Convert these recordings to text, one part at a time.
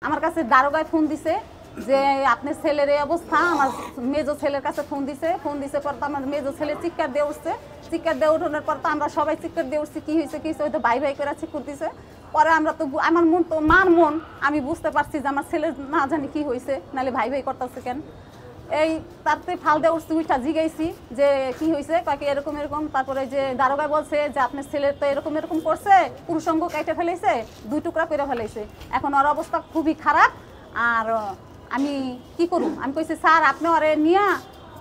আমার কাছে দারোগায় ফোন দিছে যে আপনার ছেলের এই অবস্থা। আমার মেজো ছেলের কাছে ফোন দিছে পর তো আমার মেজো ছেলে চিৎকার দিয়ে উঠছে। চিৎকার দিয়ে উঠানোর পর তো আমরা সবাই চিৎকার দিয়ে উঠছি, কি হয়েছে হয়তো ভাই করে চিৎকার দিছে। পরে আমরা তো আমার মন তো মার মন, আমি বুঝতে পারছি যে আমার ছেলের না জানি কি হয়েছে, নাহলে ভাই করতেছে কেন। এই তারপরে ফাল দিয়ে উঠছি, উঠা জিগাইছি যে কি হয়েছে, কাকে এরকম এরকম। তারপরে যে দারোগা বলছে যে আপনার ছেলের তো এরকম এরকম করছে, পুরুষঙ্গ কেটে ফেলেছে, 2 টুকরা করে ফেলেছে, এখন ওর অবস্থা খুবই খারাপ। আর আমি কি করুম, আমি কইছি স্যার আপনি ওরে নিয়ে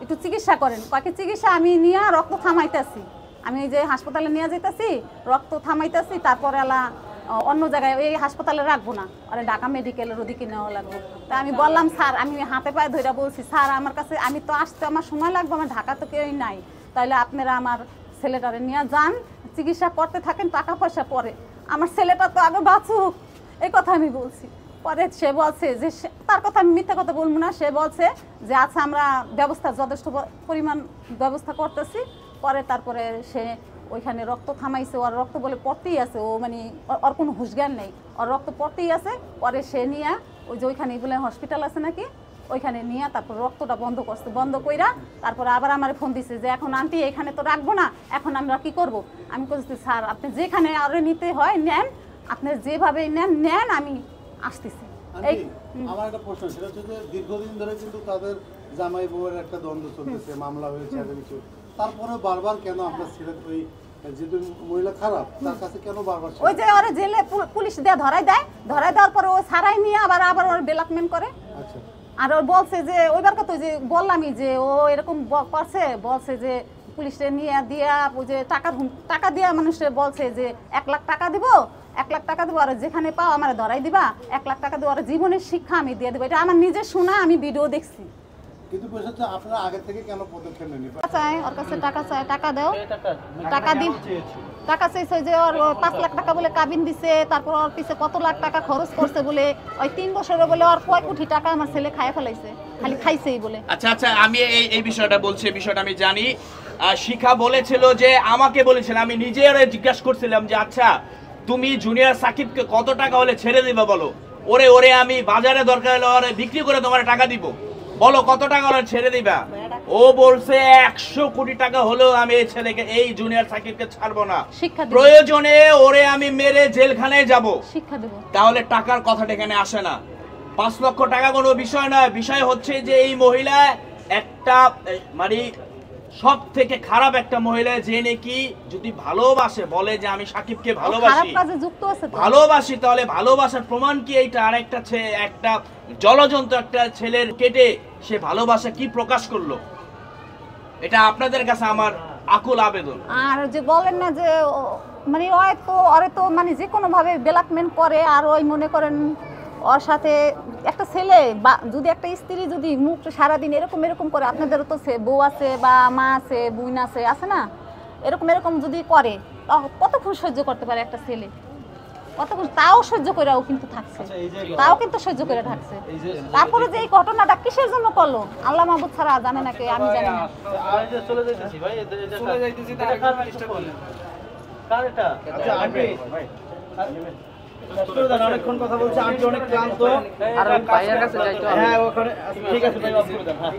একটু চিকিৎসা করেন। কাকে চিকিৎসা আমি নিয়ে রক্ত থামাইতেছি, আমি যে হাসপাতালে নিয়ে যেতেছি রক্ত থামাইতেছি, তারপরে এলা অন্য জায়গায় এই হাসপাতালে রাখবো না, আর ঢাকা মেডিকেলের ওদিকে নেওয়া লাগবো। তা আমি বললাম স্যার, আমি হাতে পায়ে ধরে বলছি স্যার আমার কাছে আমি তো আসতে আমার সময় লাগবে, আমার ঢাকা তো কেউই নাই, তাহলে আপনারা আমার ছেলেটারে নিয়ে যান, চিকিৎসা করতে থাকেন, টাকা পয়সা পরে, আমার ছেলেটা তো আগে বাঁচুক, এই কথা আমি বলছি। পরে সে বলছে যে তার কথা আমি মিথ্যা কথা বলবো না, সে বলছে যে আচ্ছা আমরা ব্যবস্থা যথেষ্ট পরিমাণ ব্যবস্থা করতেছি। পরে তারপরে সে ওইখানে রক্ত থামাইছে, ওর রক্ত বলে পড়তেই আছে, ও মানে ওর কোনো হুঁশজ্ঞান নেই, ওর রক্ত পড়তেই আছে। পরে সে নিয়ে ওই যে ওইখানে বলে হসপিটাল আছে নাকি, ওইখানে নিয়ে তারপর রক্তটা বন্ধ করছে, বন্ধ কইরা তারপরে আবার আমার ফোন দিছে যে এখন আন্টি এখানে তো রাখবো না, এখন আমরা কি করব। আমি বলছি স্যার আপনি যেখানে আরো নিতে হয় নেন, আপনি যেভাবে নেন আমি আসতেছি। আমার একটা প্রশ্ন, সেটা হচ্ছে যে দীর্ঘদিন ধরে কিন্তু তাদের জামাই বউয়ের একটা দ্বন্দ্ব চলতেছে, মামলা হয়েছে আগে কিছু, তারপরে বারবার কেন আপনার ছেলের ওই যেহেতু মহিলা খারাপ তার কাছে কেন বারবার ওই যে ওরা জেলে পুলিশ দিয়ে ধরাই দেওয়ার পরে ও ছাড়াই নিয়ে আবার ওর ব্ল্যাকমেল করে। আচ্ছা। আর ও বলছে যে ওইবার কথা যে বললামই যে ও এরকম করছে, বলছে যে পুলিশে নিয়ে দিয়া ওই যে টাকা দিয়া মানুষে বলছে যে 1 লাখ টাকা দিব, 1 লাখ টাকা দেবো, আর যেখানে পাও আমার ধরাই দিবা, 1 লাখ টাকা দেবো, আর জীবনের শিক্ষা আমি দিয়ে দেবো। এটা আমার নিজের শোনা, আমি ভিডিও দেখছি। কিন্তু আপনারা আগে থেকে কেন পদক্ষেপ নেননি? ওর কাছে টাকা চাই, টাকা দাও, টাকা দিন, টাকা চাইছে যে ওর 5 লাখ টাকা বলে কাবিন দিছে, তারপর ওর পিছে কত লাখ টাকা খরচ করছে বলে, ওই 3 বছরে বলে ওর কয় কোটি টাকা আমার ছেলে খায় ফেলাইছে, খালি খাইছেই বলে। আচ্ছা আচ্ছা, আমি এই বিষয়টা বলছি, এই বিষয়টা আমি জানি। শিখা বলেছিল যে আমাকে বলেছিল, আমি নিজে জিজ্ঞাসা করছিলাম যে আচ্ছা তুমি জুনিয়র সাকিবকে কত টাকা হলে ছেড়ে দিবা বলো, ওরে আমি বাজারে দরকার হলে ওরে বিক্রি করে তোমার টাকা দিব, বলো কত টাকা হলে ছেড়ে দিবা। ও বলছে 100 কোটি টাকা হলেও আমি এই ছেলেকে, এই জুনিয়র সাকিবকে ছাড়বো না, প্রয়োজনে ওরে আমি মেরে জেলখানায় যাব, শিক্ষা দেব। তাহলে টাকার কথাটা এখানে আসে না, 5 লক্ষ টাকা কোনো বিষয় নয়। বিষয় হচ্ছে যে এই মহিলা একটা মানে সব থেকে খারাপ একটা মহিলা, যে নাকি যদি ভালোবাসে, বলে যে আমি সাকিবকে ভালোবাসি, তাহলে ভালোবাসার প্রমাণ কি এইটা? আর একটা জলজন্ত একটা ছেলের কেটে সে ভালোবাসা কি প্রকাশ করলো? এটা আপনাদের কাছে আমার আকুল আবেদন। আর যে বলেন না যে মানে ওরে তো মানে যে কোনো ভাবে ব্ল্যাকমেল করে, আর ওই মনে করেন ওর সাথে একটা ছেলে বা যদি একটা স্ত্রী যদি মুখ সারাদিন এরকম করে, আপনাদেরও তো বউ আছে বা মা আছে, বোন আছে না, এরকম যদি করে কতক্ষণ সহ্য করতে পারে একটা ছেলে? কতক্ষণ? তাও সহ্য করেও কিন্তু থাকছে, তাও কিন্তু সহ্য করে থাকছে। তারপরে যে এই ঘটনাটা কিসের জন্য করলো আল্লাহ মাহবুব ছাড়া জানে নাকি, আমি জানি না। অনেকক্ষণ কথা বলছে, আন্টি অনেক ক্লান্ত, আর ভাইয়ের কাছে যাইতে হবে। হ্যাঁ ওখানে ঠিক আছে ভাই, অফ করে দেন। হ্যাঁ